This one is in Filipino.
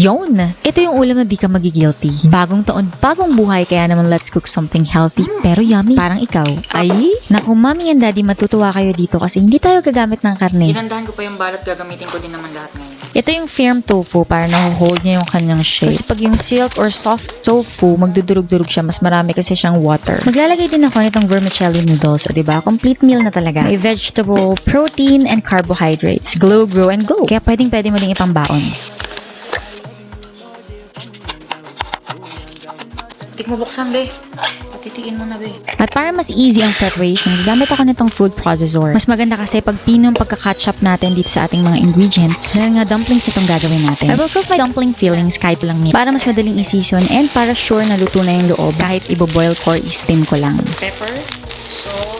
Yun! Ito yung ulam na di ka magigilty. Bagong taon, bagong buhay, kaya naman let's cook something healthy pero yummy. Parang ikaw. Ay? Naku, mommy and daddy, matutuwa kayo dito kasi hindi tayo gagamit ng karne. Inandahan ko pa yung balot, gagamitin ko din naman lahat ngayon. Ito yung firm tofu para nahuhold niya yung kanyang shape. Kasi pag yung silk or soft tofu, magdudurog-durog siya. Mas marami kasi siyang water. Maglalagay din ako nitong vermicelli noodles. O diba? Complete meal na talaga. May vegetable, protein, and carbohydrates. Glow, grow, and go. Kaya pwede mo ding ipangbaon. Tik mo buksan, be. Patitiin mo na, be. At para mas easy ang preparation, gamit ako nitong food processor. Mas maganda kasi pag pinong pagka-catch up natin dito sa ating mga ingredients. Dahil nga dumplings itong gagawin natin. I will cook my dumpling fillings kahit lang mix. Para mas madaling i-season and para sure na luto na yung loob kahit ibo-boil ko or i-steam ko lang. Pepper, salt,